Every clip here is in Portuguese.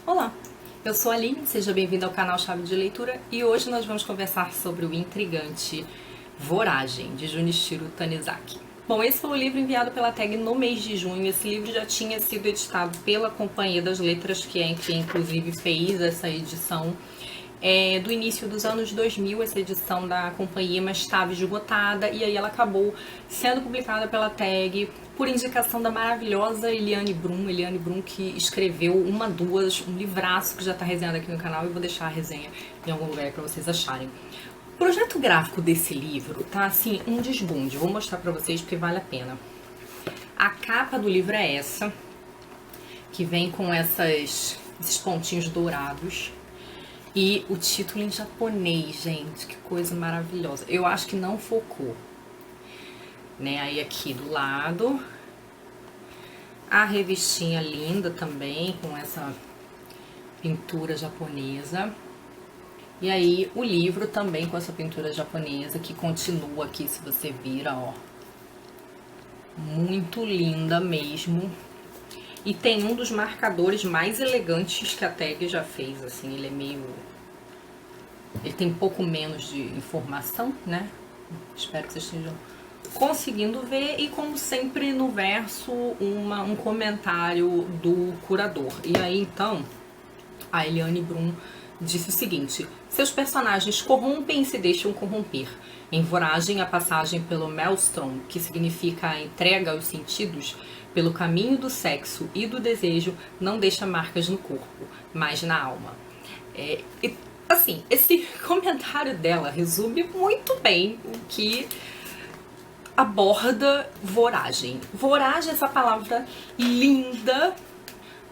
Olá, eu sou a Aline, seja bem-vindo ao canal Chave de Leitura e hoje nós vamos conversar sobre o intrigante Voragem, de Junichiro Tanizaki. Bom, esse foi o livro enviado pela TAG no mês de junho. Esse livro já tinha sido editado pela Companhia das Letras, que é quem inclusive fez essa edição do início dos anos 2000, essa edição da companhia, mas estava esgotada e aí ela acabou sendo publicada pela TAG por indicação da maravilhosa Eliane Brum, que escreveu um livraço que já está resenhado aqui no canal e vou deixar a resenha em algum lugar para vocês acharem. O projeto gráfico desse livro tá assim, um desbunde, vou mostrar para vocês porque vale a pena. A capa do livro é essa, que vem com esses pontinhos dourados. E o título em japonês, gente, que coisa maravilhosa. Eu acho que não focou, né? Aí aqui do lado, a revistinha linda também, com essa pintura japonesa. E aí o livro também com essa pintura japonesa, que continua aqui, se você vira, ó. Muito linda mesmo. E tem um dos marcadores mais elegantes que a TAG já fez, assim, ele tem pouco menos de informação, né? Espero que vocês estejam conseguindo ver. E como sempre no verso, um comentário do curador. E aí então, a Eliane Brum disse o seguinte: seus personagens corrompem e se deixam corromper. Em Voragem, a passagem pelo Maelstrom, que significa a entrega aos sentidos, pelo caminho do sexo e do desejo, não deixa marcas no corpo, mas na alma. Assim, esse comentário dela resume muito bem o que aborda Voragem. Voragem, essa palavra linda,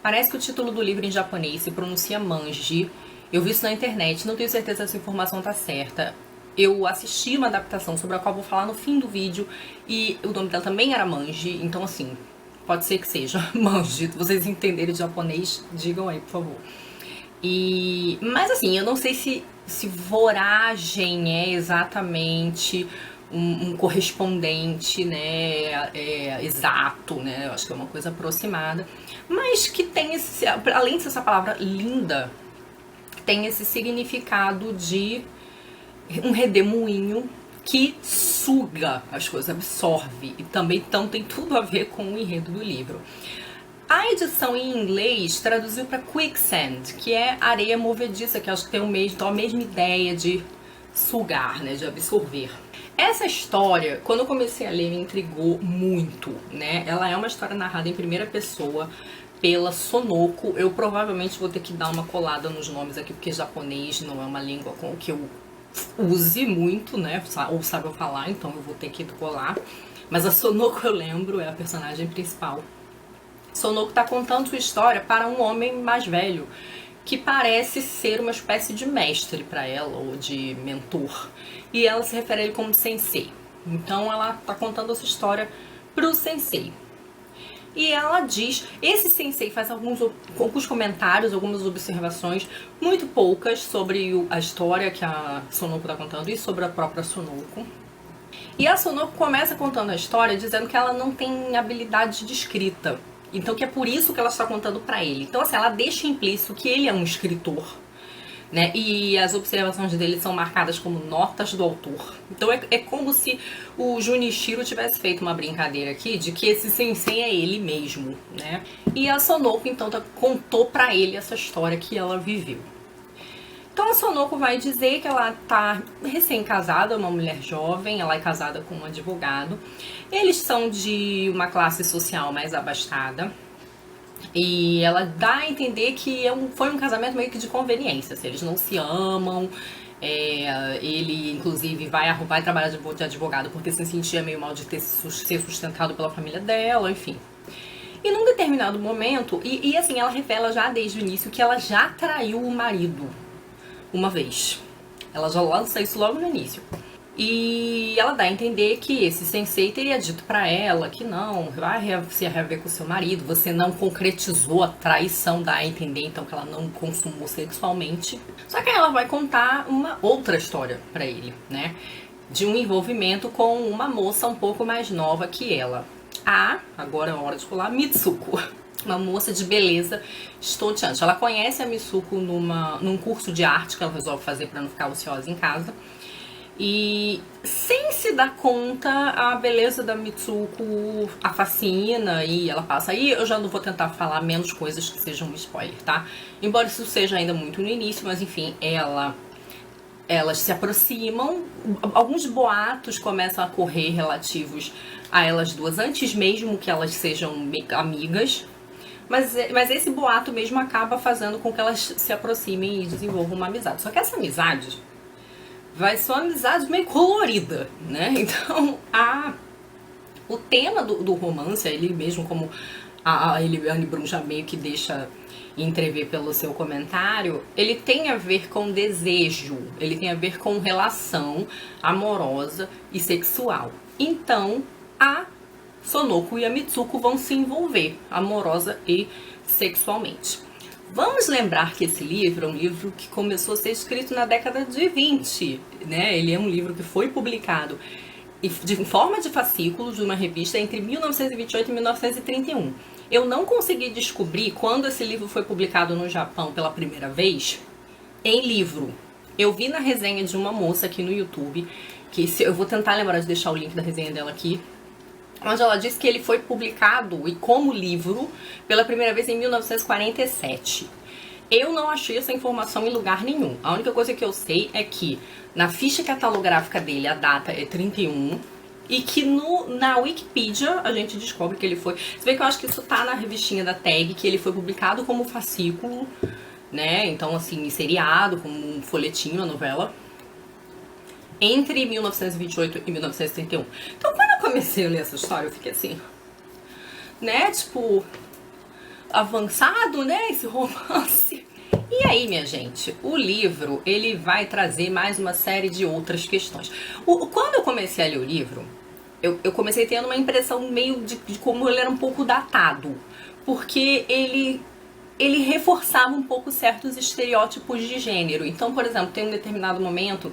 parece que o título do livro em japonês se pronuncia manji. Eu vi isso na internet, não tenho certeza se essa informação tá certa. Eu assisti uma adaptação sobre a qual vou falar no fim do vídeo e o nome dela também era manji, então assim, pode ser que seja manji. Se vocês entenderem de japonês, digam aí, por favor. Mas assim, eu não sei se voragem é exatamente um correspondente, né, exato, né, eu acho que é uma coisa aproximada, mas que tem esse, além de ser essa palavra linda, tem esse significado de um redemoinho que suga as coisas, absorve, e também então tem tudo a ver com o enredo do livro. A edição em inglês traduziu para quicksand, que é areia movediça, que acho que tem a mesma ideia de sugar, né, de absorver. Essa história, quando eu comecei a ler, me intrigou muito, né? Ela é uma história narrada em primeira pessoa pela Sonoko. Eu provavelmente vou ter que dar uma colada nos nomes aqui, porque japonês não é uma língua com que eu use muito, né, ou saiba falar, então eu vou ter que colar. Mas a Sonoko, eu lembro, é a personagem principal. Sonoko tá contando sua história para um homem mais velho, que parece ser uma espécie de mestre para ela, ou de mentor. E ela se refere a ele como sensei. Então ela tá contando essa história pro sensei. E ela diz, esse sensei faz alguns comentários, algumas observações, muito poucas, sobre a história que a Sonoko está contando e sobre a própria Sonoko. E a Sonoko começa contando a história dizendo que ela não tem habilidade de escrita. Então que é por isso que ela está contando para ele. Então assim, ela deixa implícito que ele é um escritor, né? E as observações dele são marcadas como notas do autor. Então é como se o Junichiro tivesse feito uma brincadeira aqui de que esse sensei é ele mesmo, né? E a Sonoko então contou pra ele essa história que ela viveu. Então a Sonoko vai dizer que ela tá recém-casada, uma mulher jovem, ela é casada com um advogado. Eles são de uma classe social mais abastada. E ela dá a entender que foi um casamento meio que de conveniência, assim, eles não se amam. Ele, inclusive, vai trabalhar de advogado porque se sentia meio mal de ser sustentado pela família dela, enfim. E num determinado momento, e assim, ela revela já desde o início que ela já traiu o marido uma vez. Ela já lança isso logo no início. E ela dá a entender que esse sensei teria dito pra ela que não, vai se rever com seu marido, você não concretizou a traição, dá a entender então que ela não consumou sexualmente. Só que ela vai contar uma outra história pra ele, né? De um envolvimento com uma moça um pouco mais nova que ela. Agora é a hora de falar, Mitsuko. uma moça de beleza estonteante. Ela conhece a Mitsuko num curso de arte que ela resolve fazer para não ficar ociosa em casa. E sem se dar conta, a beleza da Mitsuko a fascina e ela passa. Aí eu já não vou tentar falar menos coisas que sejam um spoiler, tá? Embora isso seja ainda muito no início, mas enfim, elas se aproximam. Alguns boatos começam a correr relativos a elas duas, antes mesmo que elas sejam amigas. Mas esse boato mesmo acaba fazendo com que elas se aproximem e desenvolvam uma amizade. Só que essa amizade vai ser uma amizade meio colorida, né? Então, o tema do romance, ele mesmo, como a Eliane Brum já meio que deixa entrever pelo seu comentário, ele tem a ver com desejo, ele tem a ver com relação amorosa e sexual. Então, a Sonoko e a Mitsuko vão se envolver amorosa e sexualmente. Vamos lembrar que esse livro é um livro que começou a ser escrito na década de 20, né? Ele é um livro que foi publicado em forma de fascículos de uma revista entre 1928 e 1931. Eu não consegui descobrir quando esse livro foi publicado no Japão pela primeira vez em livro. Eu vi na resenha de uma moça aqui no YouTube, eu vou tentar lembrar de deixar o link da resenha dela aqui, onde ela disse que ele foi publicado e como livro pela primeira vez em 1947. Eu não achei essa informação em lugar nenhum. A única coisa que eu sei é que na ficha catalográfica dele a data é 31 e que na Wikipedia a gente descobre que ele foi... Você vê que eu acho que isso tá na revistinha da Tag, que ele foi publicado como fascículo, né? Então, assim, seriado, como um folhetinho, uma novela, entre 1928 e 1931. Então, quando eu comecei a ler essa história, eu fiquei assim, né, tipo, avançado, né, esse romance. E aí, minha gente, o livro, ele vai trazer mais uma série de outras questões. Quando eu comecei a ler o livro, eu comecei tendo uma impressão meio de como ele era um pouco datado, porque ele reforçava um pouco certos estereótipos de gênero. Então, por exemplo, tem um determinado momento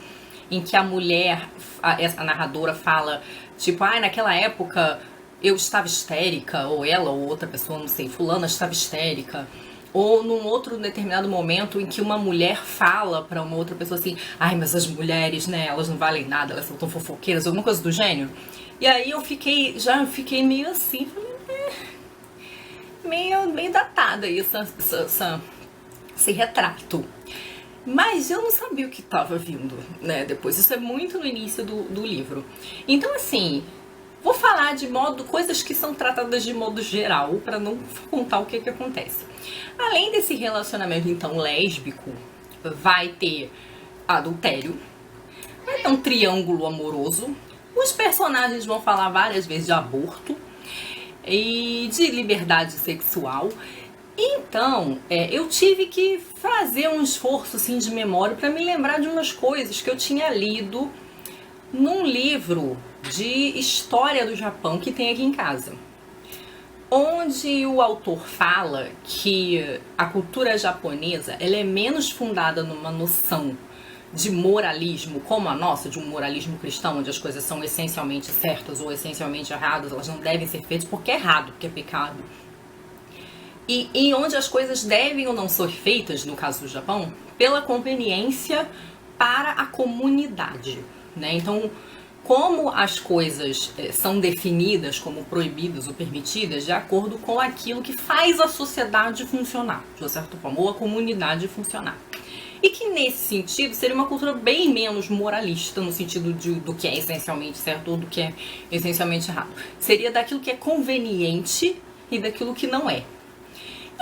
em que a mulher, a narradora fala, tipo, naquela época eu estava histérica, ou ela, ou outra pessoa, não sei, fulana estava histérica. Ou num outro determinado momento em que uma mulher fala pra uma outra pessoa assim, mas as mulheres, né, elas não valem nada, elas são tão fofoqueiras, alguma coisa do gênero. E aí eu fiquei meio assim, falei, meio datada esse retrato. Mas eu não sabia o que estava vindo, né, depois. Isso é muito no início do livro. Então, assim, vou falar coisas que são tratadas de modo geral, para não contar o que acontece. Além desse relacionamento, então, lésbico, vai ter adultério, vai ter um triângulo amoroso, os personagens vão falar várias vezes de aborto e de liberdade sexual. Então, eu tive que fazer um esforço assim, de memória para me lembrar de umas coisas que eu tinha lido num livro de história do Japão que tem aqui em casa, onde o autor fala que a cultura japonesa ela é menos fundada numa noção de moralismo como a nossa, de um moralismo cristão, onde as coisas são essencialmente certas ou essencialmente erradas, elas não devem ser feitas porque é errado, porque é pecado. E onde as coisas devem ou não ser feitas, no caso do Japão, pela conveniência para a comunidade, né? Então, como as coisas são definidas como proibidas ou permitidas de acordo com aquilo que faz a sociedade funcionar, de uma certa forma, ou a comunidade funcionar. E que nesse sentido seria uma cultura bem menos moralista, no sentido do que é essencialmente certo ou do que é essencialmente errado. Seria daquilo que é conveniente e daquilo que não é.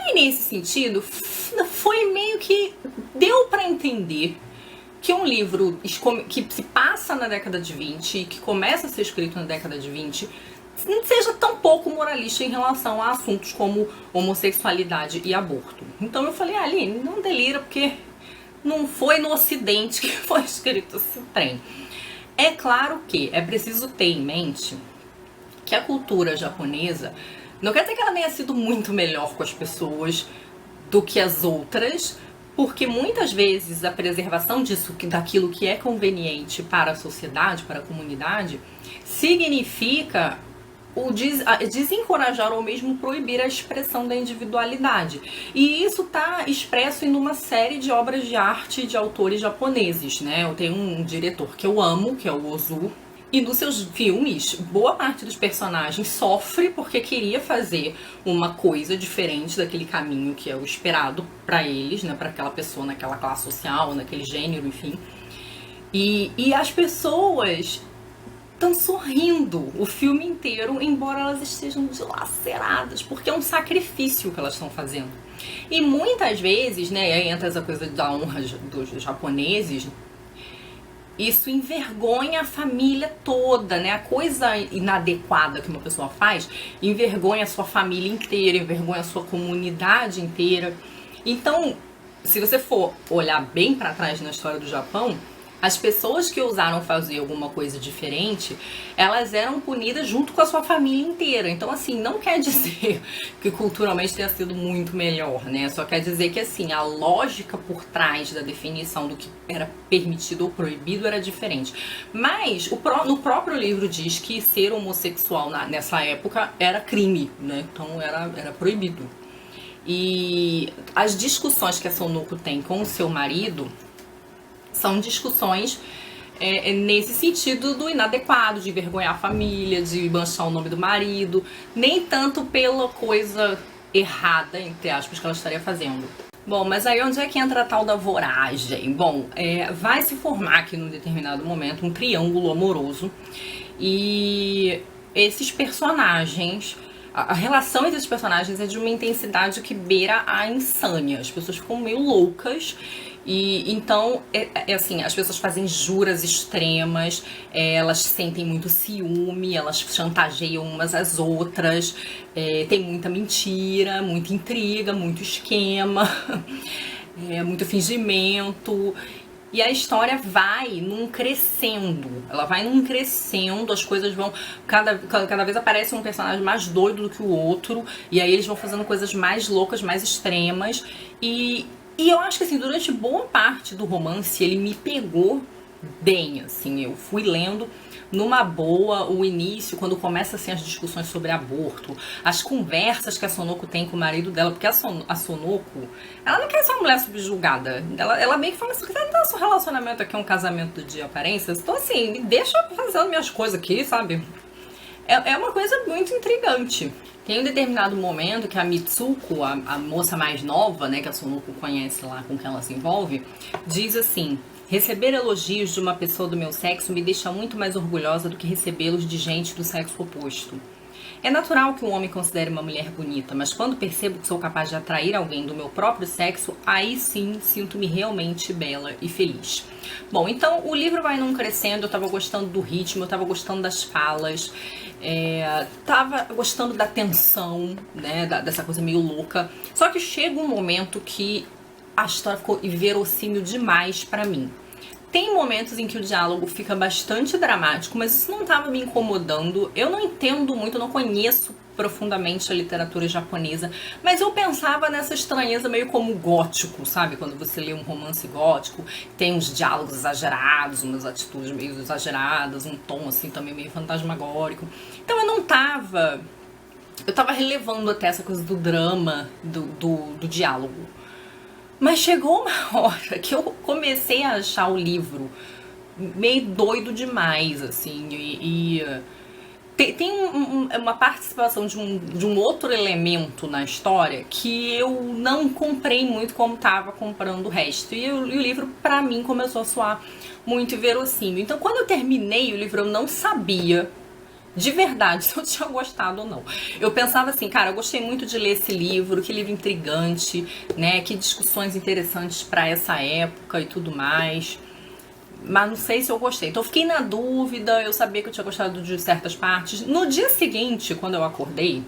E nesse sentido, foi meio que deu para entender que um livro que se passa na década de 20 e que começa a ser escrito na década de 20 não seja tão pouco moralista em relação a assuntos como homossexualidade e aborto. Então eu falei, Aline, não delira, porque não foi no Ocidente que foi escrito esse trem. É claro que é preciso ter em mente que a cultura japonesa não quer dizer que ela tenha sido muito melhor com as pessoas do que as outras, porque muitas vezes a preservação daquilo que é conveniente para a sociedade, para a comunidade, significa desencorajar ou mesmo proibir a expressão da individualidade. E isso está expresso em uma série de obras de arte de autores japoneses, né? Eu tenho um diretor que eu amo, que é o Ozu, e nos seus filmes, boa parte dos personagens sofre porque queria fazer uma coisa diferente daquele caminho que é o esperado para eles, né? Para aquela pessoa naquela classe social, naquele gênero, enfim. E as pessoas estão sorrindo o filme inteiro, embora elas estejam dilaceradas, porque é um sacrifício que elas estão fazendo. E muitas vezes, né, aí entra essa coisa da honra dos japoneses, isso envergonha a família toda, né? A coisa inadequada que uma pessoa faz envergonha a sua família inteira, envergonha a sua comunidade inteira. Então, se você for olhar bem para trás na história do Japão, as pessoas que ousaram fazer alguma coisa diferente, elas eram punidas junto com a sua família inteira. Então, assim, não quer dizer que culturalmente tenha sido muito melhor, né? Só quer dizer que, assim, a lógica por trás da definição do que era permitido ou proibido era diferente. Mas, no próprio livro diz que ser homossexual nessa época era crime, né? Então, era proibido. E as discussões que a Sonoko tem com o seu marido são discussões nesse sentido do inadequado, de envergonhar a família, de manchar o nome do marido, nem tanto pela coisa errada, entre aspas, que ela estaria fazendo. Bom, mas aí onde é que entra a tal da voragem? Bom, vai se formar aqui num determinado momento um triângulo amoroso e esses personagens, a relação entre os personagens é de uma intensidade que beira a insânia. As pessoas ficam meio loucas. E então, assim, as pessoas fazem juras extremas, elas sentem muito ciúme, elas chantageiam umas às outras, tem muita mentira, muita intriga, muito esquema, muito fingimento. E a história vai num crescendo, as coisas vão, cada vez aparece um personagem mais doido do que o outro, e aí eles vão fazendo coisas mais loucas, mais extremas, e eu acho que, assim, durante boa parte do romance ele me pegou bem, assim, eu fui lendo numa boa o início, quando começa, assim, as discussões sobre aborto, as conversas que a Sonoko tem com o marido dela, porque a Sonoko, ela não quer ser uma mulher subjugada, ela meio que fala assim, nosso relacionamento aqui é um casamento de aparências, então, assim, me deixa fazendo minhas coisas aqui, sabe? É uma coisa muito intrigante. Tem um determinado momento que a Mitsuko, a moça mais nova, né, que a Sonoko conhece lá, com quem ela se envolve, diz assim: receber elogios de uma pessoa do meu sexo me deixa muito mais orgulhosa do que recebê-los de gente do sexo oposto. É natural que um homem considere uma mulher bonita, mas quando percebo que sou capaz de atrair alguém do meu próprio sexo, aí sim sinto-me realmente bela e feliz. Bom, então o livro vai num crescendo, eu tava gostando do ritmo, eu tava gostando das falas, tava gostando da tensão, né, dessa coisa meio louca. Só que chega um momento que a história ficou inverossímil demais pra mim. Tem momentos em que o diálogo fica bastante dramático, mas isso não estava me incomodando. Eu não entendo muito, não conheço profundamente a literatura japonesa, mas eu pensava nessa estranheza meio como gótico, sabe? Quando você lê um romance gótico, tem uns diálogos exagerados, umas atitudes meio exageradas, um tom assim também meio fantasmagórico. Então eu tava relevando até essa coisa do drama, do diálogo. Mas chegou uma hora que eu comecei a achar o livro meio doido demais, assim, tem uma participação de um outro elemento na história que eu não comprei muito como tava comprando o resto. E o livro, pra mim, começou a soar muito inverossímil. Então, quando eu terminei o livro, eu não sabia de verdade se eu tinha gostado ou não. Eu pensava assim, cara, eu gostei muito de ler esse livro, que livro intrigante, né? Que discussões interessantes pra essa época e tudo mais. Mas não sei se eu gostei. Então eu fiquei na dúvida, eu sabia que eu tinha gostado de certas partes. No dia seguinte, quando eu acordei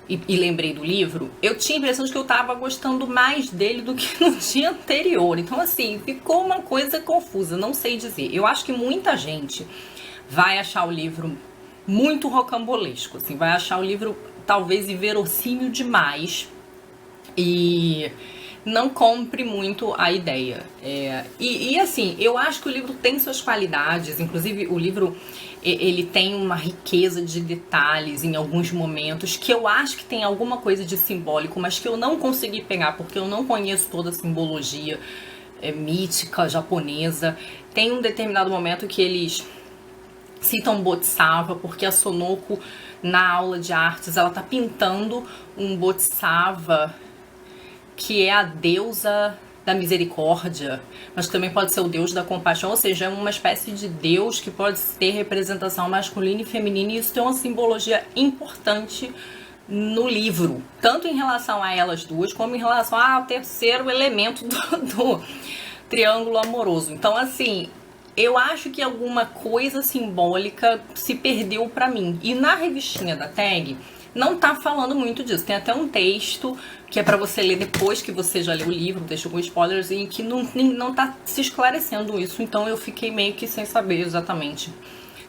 e lembrei do livro, eu tinha a impressão de que eu tava gostando mais dele do que no dia anterior. Então, assim, ficou uma coisa confusa, não sei dizer. Eu acho que muita gente vai achar o livro muito rocambolesco, assim, vai achar o livro talvez inverossímil demais e não compre muito a ideia. E assim, eu acho que o livro tem suas qualidades, inclusive o livro ele tem uma riqueza de detalhes em alguns momentos que eu acho que tem alguma coisa de simbólico, mas que eu não consegui pegar porque eu não conheço toda a simbologia mítica japonesa. Tem um determinado momento que eles citam Bodhisattva, porque a Sonoko, na aula de artes, ela tá pintando um Bodhisattva que é a deusa da misericórdia, mas que também pode ser o deus da compaixão, ou seja, é uma espécie de deus que pode ter representação masculina e feminina, e isso tem uma simbologia importante no livro, tanto em relação a elas duas, como em relação ao terceiro elemento do triângulo amoroso. Então, assim, eu acho que alguma coisa simbólica se perdeu pra mim. E na revistinha da Tag, não tá falando muito disso. Tem até um texto que é pra você ler depois que você já leu o livro, um texto com spoilers, e que não tá se esclarecendo isso. Então eu fiquei meio que sem saber exatamente,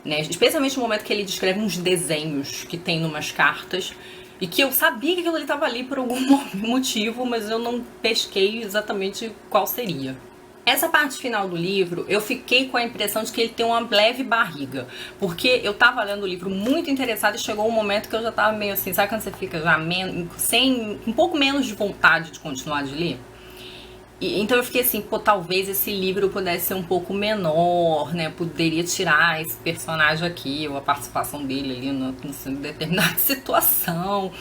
né? Especialmente no momento que ele descreve uns desenhos que tem numas cartas, e que eu sabia que aquilo ali tava ali por algum motivo, mas eu não pesquei exatamente qual seria. Essa parte final do livro, eu fiquei com a impressão de que ele tem uma leve barriga, porque eu tava lendo o livro muito interessada e chegou um momento que eu já tava meio assim, sabe quando você fica já sem um pouco menos de vontade de continuar de ler? Então eu fiquei assim, pô, talvez esse livro pudesse ser um pouco menor, né? Poderia tirar esse personagem aqui, ou a participação dele ali numa determinada situação.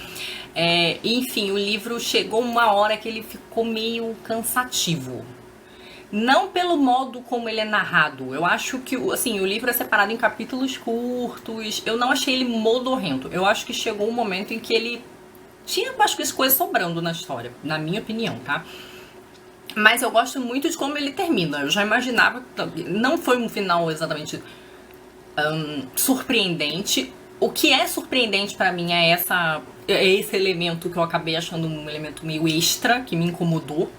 Enfim, o livro chegou uma hora que ele ficou meio cansativo. Não pelo modo como ele é narrado. Eu acho que, assim, o livro é separado em capítulos curtos. Eu não achei ele modorrento. Eu acho que chegou um momento em que ele tinha bastante coisa sobrando na história, na minha opinião, tá? Mas eu gosto muito de como ele termina. Eu já imaginava que não foi um final exatamente surpreendente. O que é surpreendente pra mim é esse elemento que eu acabei achando um elemento meio extra, que me incomodou,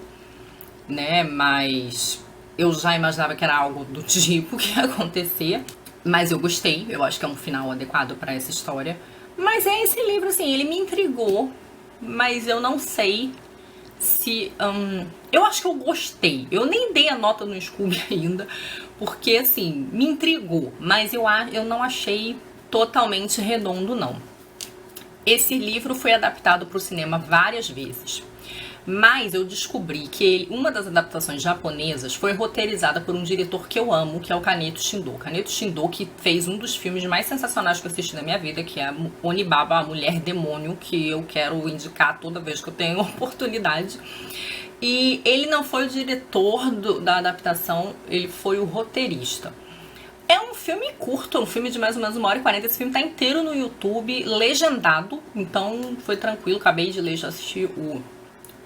né? Mas eu já imaginava que era algo do tipo que ia acontecer. Mas eu gostei, eu acho que é um final adequado pra essa história. Mas é esse livro, assim, ele me intrigou, mas eu não sei se... eu acho que eu gostei. Eu nem dei a nota no Scooby ainda, porque, assim, me intrigou. Mas eu não achei totalmente redondo, não. Esse livro foi adaptado para o cinema várias vezes. Mas eu descobri que uma das adaptações japonesas foi roteirizada por um diretor que eu amo, que é o Kaneto Shindo. Kaneto Shindo, que fez um dos filmes mais sensacionais que eu assisti na minha vida, que é Onibaba, a Mulher Demônio, que eu quero indicar toda vez que eu tenho oportunidade. E ele não foi o diretor da adaptação, ele foi o roteirista. É um filme curto, um filme de mais ou menos 1h40. Esse filme tá inteiro no YouTube, legendado, então foi tranquilo, acabei de ler, já assisti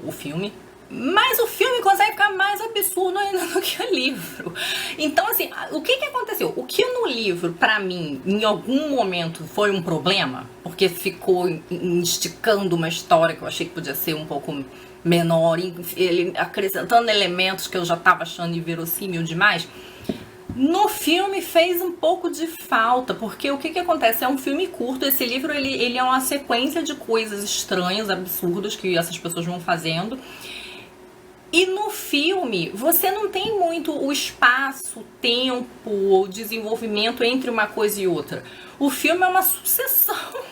o filme. Mas o filme consegue ficar mais absurdo ainda do que o livro. Então, assim, o que aconteceu? O que no livro, pra mim, em algum momento foi um problema, porque ficou esticando uma história que eu achei que podia ser um pouco menor, ele acrescentando elementos que eu já tava achando inverossímil demais. No filme fez um pouco de falta, porque o que acontece? É um filme curto, esse livro ele é uma sequência de coisas estranhas, absurdas que essas pessoas vão fazendo. E no filme você não tem muito o espaço, o tempo, o desenvolvimento entre uma coisa e outra. O filme é uma sucessão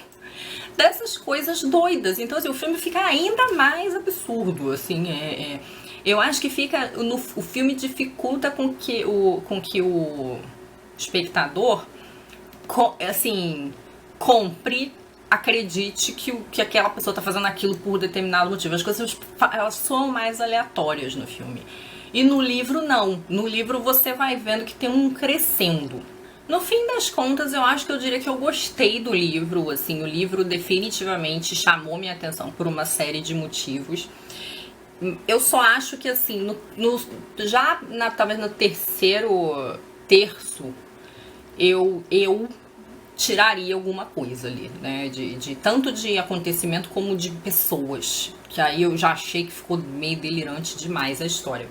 dessas coisas doidas, então assim, o filme fica ainda mais absurdo, assim, eu acho que fica o filme dificulta com que o espectador assim compre, acredite que aquela pessoa tá fazendo aquilo por determinado motivo. As coisas elas são mais aleatórias no filme. E no livro não. No livro você vai vendo que tem um crescendo. No fim das contas, eu acho que eu diria que eu gostei do livro, assim, o livro definitivamente chamou minha atenção por uma série de motivos. Eu só acho que, assim, talvez no terceiro terço, eu tiraria alguma coisa ali, né? Tanto de acontecimento como de pessoas. Que aí eu já achei que ficou meio delirante demais a história.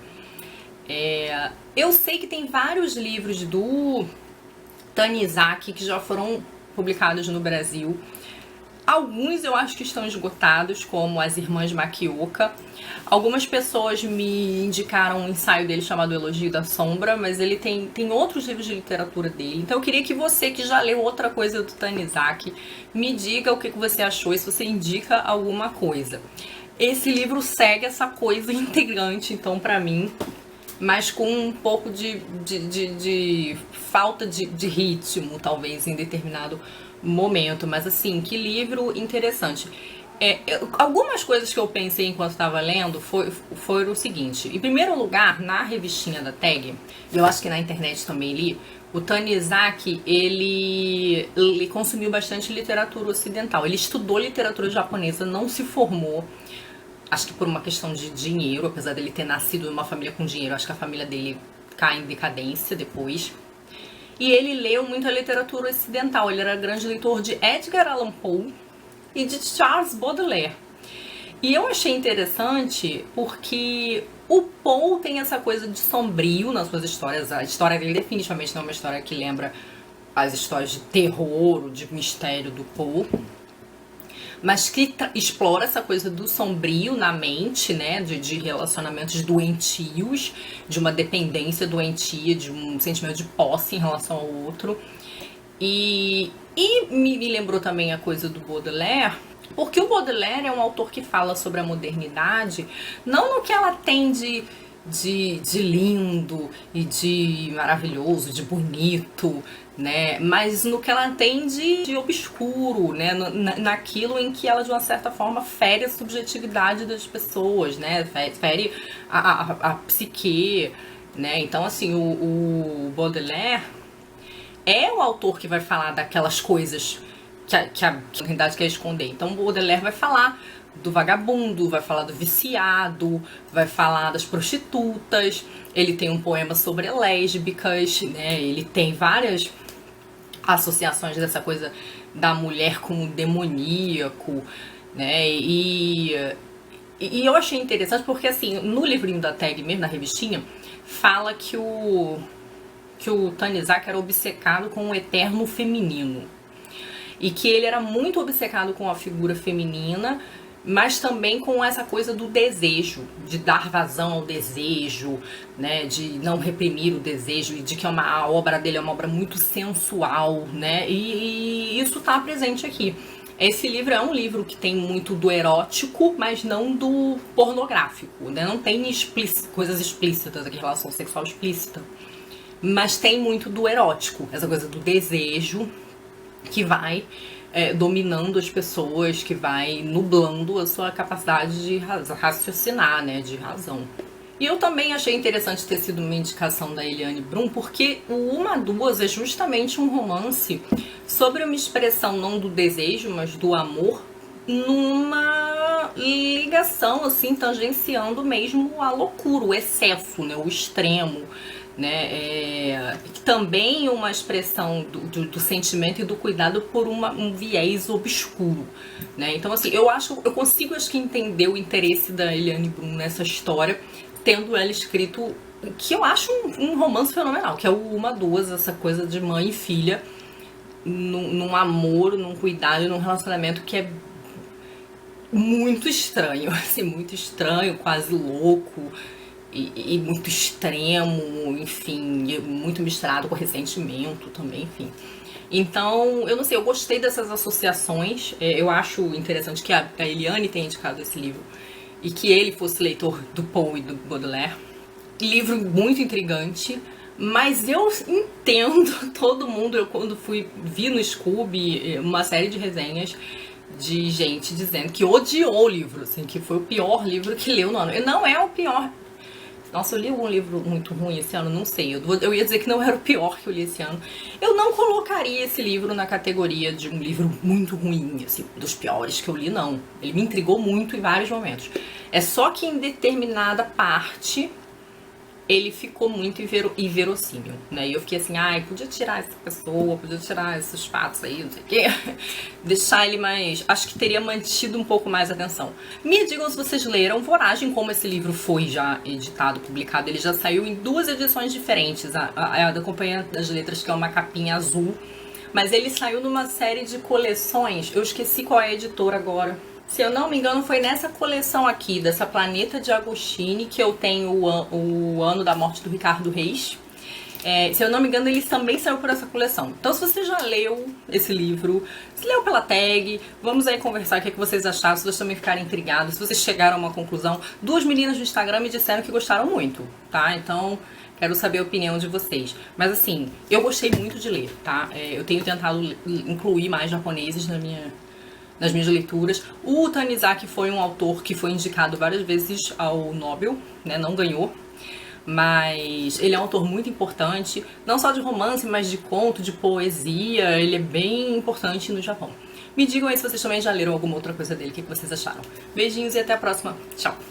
Eu sei que tem vários livros do Tanizaki que já foram publicados no Brasil. Alguns eu acho que estão esgotados, como As Irmãs Makioka. Algumas pessoas me indicaram um ensaio dele chamado Elogio da Sombra, mas ele tem outros livros de literatura dele. Então eu queria que você, que já leu outra coisa do Tanizaki, me diga o que você achou e se você indica alguma coisa. Esse livro segue essa coisa integrante, então, pra mim, mas com um pouco de falta de ritmo, talvez, em determinado momento. Mas, assim, que livro interessante. Algumas coisas que eu pensei enquanto estava lendo foram o seguinte. Em primeiro lugar, na revistinha da Tag, eu acho que na internet também li, o Tanizaki, ele consumiu bastante literatura ocidental. Ele estudou literatura japonesa, não se formou. Acho que por uma questão de dinheiro, apesar dele ter nascido em uma família com dinheiro, acho que a família dele cai em decadência depois. E ele leu muita literatura ocidental. Ele era grande leitor de Edgar Allan Poe e de Charles Baudelaire. E eu achei interessante porque o Poe tem essa coisa de sombrio nas suas histórias. A história dele definitivamente não é uma história que lembra as histórias de terror, de mistério do Poe, mas que explora essa coisa do sombrio na mente, né, de relacionamentos doentios, de uma dependência doentia, de um sentimento de posse em relação ao outro. E me lembrou também a coisa do Baudelaire, porque o Baudelaire é um autor que fala sobre a modernidade, não no que ela tem de lindo e de maravilhoso, de bonito, né? Mas no que ela tem de obscuro, né? Naquilo em que ela, de uma certa forma, fere a subjetividade das pessoas, né? Fere a psique, né? Então, assim, o Baudelaire é o autor que vai falar daquelas coisas que a modernidade quer esconder. Então, o Baudelaire vai falar do vagabundo, vai falar do viciado, vai falar das prostitutas. Ele tem um poema sobre lésbicas, né? Ele tem várias associações dessa coisa da mulher com o demoníaco, né? E eu achei interessante porque, assim, no livrinho da Tag mesmo, na revistinha, fala que o Tanizaki era obcecado com o eterno feminino. E que ele era muito obcecado com a figura feminina, mas também com essa coisa do desejo, de dar vazão ao desejo, né, de não reprimir o desejo, e de que a obra dele é uma obra muito sensual, né, e isso tá presente aqui. Esse livro é um livro que tem muito do erótico, mas não do pornográfico, né, não tem coisas explícitas aqui, relação sexual explícita, mas tem muito do erótico, essa coisa do desejo que vai dominando as pessoas, que vai nublando a sua capacidade de raciocinar, né, de razão. E eu também achei interessante ter sido uma indicação da Eliane Brum, porque o Uma Duas é justamente um romance sobre uma expressão não do desejo, mas do amor, numa ligação, assim, tangenciando mesmo a loucura, o excesso, né, o extremo, né, também uma expressão do sentimento e do cuidado por um viés obscuro, né? Então, assim, eu consigo entender o interesse da Eliane Brum nessa história, tendo ela escrito, que eu acho um romance fenomenal, que é o Uma Duas, essa coisa de mãe e filha, num amor, num cuidado, num relacionamento que é muito estranho, assim, muito estranho, quase louco, e muito extremo, enfim, muito misturado com ressentimento também, enfim. Então, eu não sei, eu gostei dessas associações, eu acho interessante que a Eliane tenha indicado esse livro e que ele fosse leitor do Poe e do Baudelaire. Livro muito intrigante, mas eu entendo todo mundo, eu quando vi no Scooby uma série de resenhas de gente dizendo que odiou o livro, assim, que foi o pior livro que leu no ano. E não é o pior. Nossa, eu li algum livro muito ruim esse ano, não sei. Eu ia dizer que não era o pior que eu li esse ano. Eu não colocaria esse livro na categoria de um livro muito ruim, assim, dos piores que eu li, não. Ele me intrigou muito em vários momentos. É só que em determinada parte ele ficou muito inverossímil, né? E eu fiquei assim, ai, podia tirar essa pessoa, podia tirar esses fatos aí, não sei o quê. Deixar ele mais... Acho que teria mantido um pouco mais a atenção. Me digam se vocês leram Voragem, como esse livro foi já editado, publicado. Ele já saiu em 2 edições diferentes. A da Companhia das Letras, que é uma capinha azul, Mas ele saiu numa série de coleções, eu esqueci qual é a editora agora. Se eu não me engano, foi nessa coleção aqui, dessa Planeta de Agostini, que eu tenho o ano da morte do Ricardo Reis. Se eu não me engano, ele também saiu por essa coleção. Então, se você já leu esse livro, se leu pela tag, vamos aí conversar o que vocês acharam, se vocês também ficaram intrigados, se vocês chegaram a uma conclusão. 2 meninas no Instagram me disseram que gostaram muito, tá? Então, quero saber a opinião de vocês. Mas assim, eu gostei muito de ler, tá? Eu tenho tentado incluir mais japoneses nas minhas leituras. O Tanizaki foi um autor que foi indicado várias vezes ao Nobel, né? Não ganhou. Mas ele é um autor muito importante, não só de romance, mas de conto, de poesia. Ele é bem importante no Japão. Me digam aí se vocês também já leram alguma outra coisa dele, o que vocês acharam. Beijinhos e até a próxima. Tchau!